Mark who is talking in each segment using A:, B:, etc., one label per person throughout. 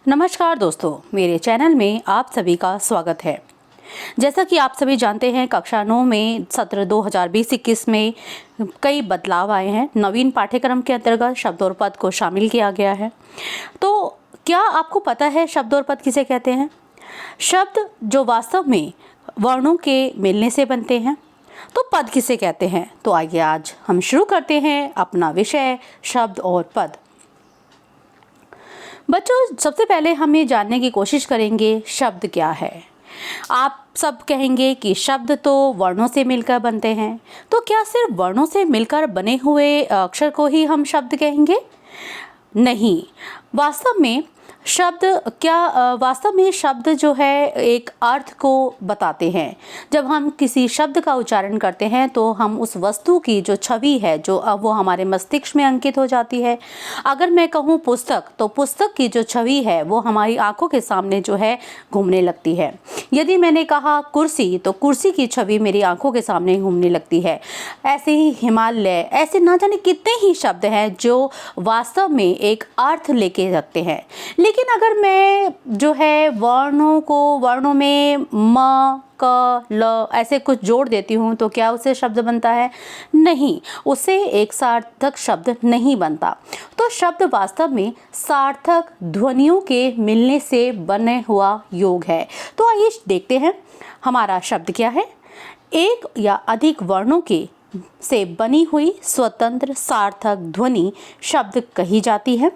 A: नमस्कार दोस्तों, मेरे चैनल में आप सभी का स्वागत है। जैसा कि आप सभी जानते हैं, कक्षा 9 में सत्र 2020-21 में कई बदलाव आए हैं। नवीन पाठ्यक्रम के अंतर्गत शब्द और पद को शामिल किया गया है। तो क्या आपको पता है शब्द और पद किसे कहते हैं? शब्द जो वास्तव में वर्णों के मिलने से बनते हैं, तो पद किसे कहते हैं? तो आइए आज हम शुरू करते हैं अपना विषय शब्द और पद। बच्चों, सबसे पहले हम ये जानने की कोशिश करेंगे शब्द क्या है। आप सब कहेंगे कि शब्द तो वर्णों से मिलकर बनते हैं। तो क्या सिर्फ वर्णों से मिलकर बने हुए अक्षर को ही हम शब्द कहेंगे? नहीं, वास्तव में शब्द जो है एक अर्थ को बताते हैं। जब हम किसी शब्द का उच्चारण करते हैं तो हम उस वस्तु की जो छवि है वो हमारे मस्तिष्क में अंकित हो जाती है। अगर मैं कहूँ पुस्तक, तो पुस्तक की जो छवि है वो हमारी आंखों के सामने जो है घूमने लगती है। यदि मैंने कहा कुर्सी, तो कुर्सी की छवि मेरी आंखों के सामने घूमने लगती है। ऐसे ही हिमालय, ऐसे ना जाने कितने ही शब्द हैं जो वास्तव में एक अर्थ लेके रखते हैं। लेकिन अगर मैं जो है वर्णों में म, क, ल ऐसे कुछ जोड़ देती हूँ तो क्या उससे शब्द बनता है? नहीं, उससे एक सार्थक शब्द नहीं बनता। तो शब्द वास्तव में सार्थक ध्वनियों के मिलने से बने हुआ योग है। तो आइए देखते हैं हमारा शब्द क्या है। एक या अधिक वर्णों के से बनी हुई स्वतंत्र सार्थक ध्वनि शब्द कही जाती है,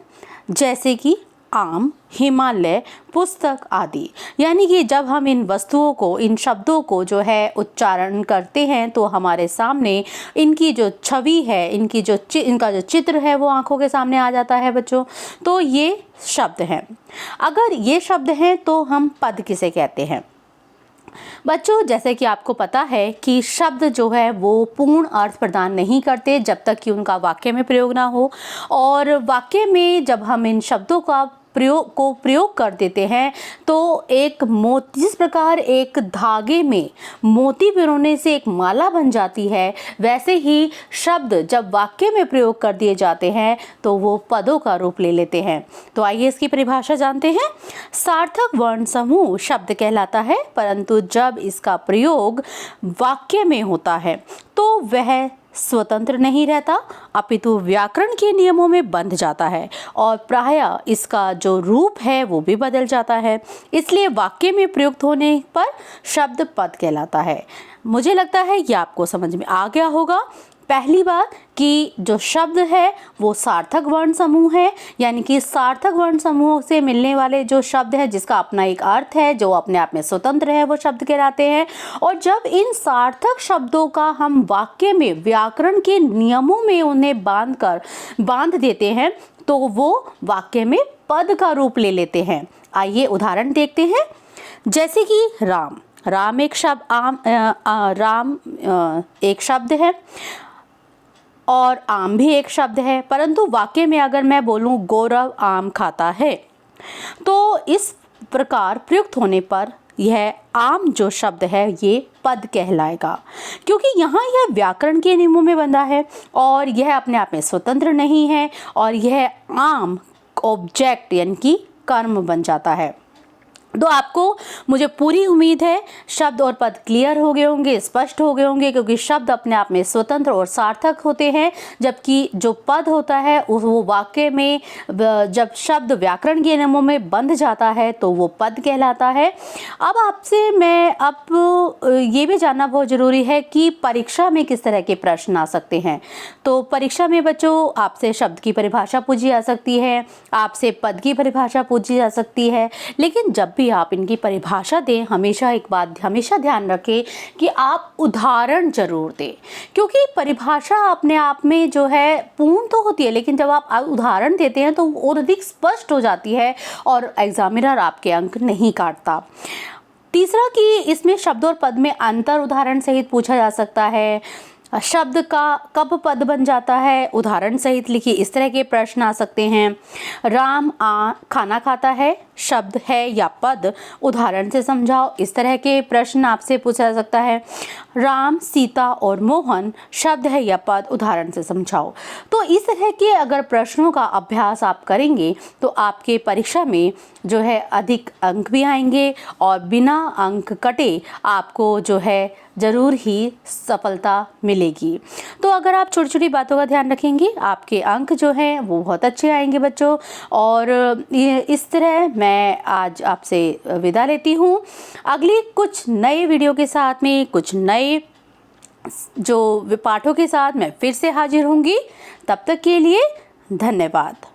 A: जैसे कि आम, हिमालय, पुस्तक आदि। यानी कि जब हम इन वस्तुओं को, इन शब्दों को जो है उच्चारण करते हैं तो हमारे सामने इनकी जो छवि है, इनका जो चित्र है वो आंखों के सामने आ जाता है बच्चों। तो ये शब्द हैं। अगर ये शब्द हैं तो हम पद किसे कहते हैं? बच्चों, जैसे कि आपको पता है कि शब्द जो है वो पूर्ण अर्थ प्रदान नहीं करते जब तक कि उनका वाक्य में प्रयोग ना हो। और वाक्य में जब हम इन शब्दों का प्रयोग कर देते हैं तो जिस प्रकार एक धागे में मोती पिरोने से एक माला बन जाती है, वैसे ही शब्द जब वाक्य में प्रयोग कर दिए जाते हैं तो वो पदों का रूप ले लेते हैं। तो आइए इसकी परिभाषा जानते हैं। सार्थक वर्ण समूह शब्द कहलाता है, परंतु जब इसका प्रयोग वाक्य में होता है तो वह स्वतंत्र नहीं रहता, अपितु व्याकरण के नियमों में बंध जाता है और प्रायः इसका जो रूप है वो भी बदल जाता है। इसलिए वाक्य में प्रयुक्त होने पर शब्द पद कहलाता है। मुझे लगता है ये आपको समझ में आ गया होगा। पहली बात कि जो शब्द है वो सार्थक वर्ण समूह है, यानी कि सार्थक वर्ण समूह से मिलने वाले जो शब्द है जिसका अपना एक अर्थ है, जो अपने आप में स्वतंत्र है, वो शब्द कहलाते हैं। और जब इन सार्थक शब्दों का हम वाक्य में व्याकरण के नियमों में उन्हें बांध देते हैं तो वो वाक्य में पद का रूप ले लेते हैं। आइए उदाहरण देखते हैं। जैसे कि राम एक शब्द है और आम भी एक शब्द है, परंतु वाक्य में अगर मैं बोलूं गौरव आम खाता है, तो इस प्रकार प्रयुक्त होने पर यह आम जो शब्द है ये पद कहलाएगा, क्योंकि यहाँ यह व्याकरण के नियमों में बंधा है और यह अपने आप में स्वतंत्र नहीं है और यह आम ऑब्जेक्ट यानी कि कर्म बन जाता है। तो आपको, मुझे पूरी उम्मीद है, शब्द और पद क्लियर हो गए होंगे, स्पष्ट हो गए होंगे, क्योंकि शब्द अपने आप में स्वतंत्र और सार्थक होते हैं, जबकि जो पद होता है वो वाक्य में जब शब्द व्याकरण के नियमों में बंध जाता है तो वो पद कहलाता है। अब आपसे ये भी जानना बहुत ज़रूरी है कि परीक्षा में किस तरह के प्रश्न आ सकते हैं। तो परीक्षा में बच्चों आपसे शब्द की परिभाषा पूछी जा सकती है, आपसे पद की परिभाषा पूछी जा सकती है, लेकिन जब आप इनकी परिभाषा दें, हमेशा एक बात हमेशा ध्यान रखें कि आप उदाहरण जरूर दें, क्योंकि परिभाषा अपने आप में जो है पूर्ण तो होती है, लेकिन जब आप उदाहरण देते हैं तो और अधिक स्पष्ट हो जाती है और एग्जामिनर आपके अंक नहीं काटता। तीसरा कि इसमें शब्द और पद में अंतर उदाहरण सहित पूछा जा सकता है। शब्द का कब पद बन जाता है, उदाहरण सहित लिखिए, इस तरह के प्रश्न आ सकते हैं। राम खाना खाता है, शब्द है या पद, उदाहरण से समझाओ। इस तरह के प्रश्न आपसे पूछा जा सकता है। राम, सीता और मोहन शब्द है या पद, उदाहरण से समझाओ। तो इस तरह के अगर प्रश्नों का अभ्यास आप करेंगे तो आपके परीक्षा में जो है अधिक अंक भी आएंगे और बिना अंक कटे आपको जो है ज़रूर ही सफलता मिलेगी। तो अगर आप छोटी छोटी बातों का ध्यान रखेंगे, आपके अंक जो हैं वो बहुत अच्छे आएंगे बच्चों। और इस तरह मैं आज आपसे विदा लेती हूँ। अगली कुछ नए वीडियो के साथ में, कुछ नए जो पाठों के साथ मैं फिर से हाजिर होंगी। तब तक के लिए धन्यवाद।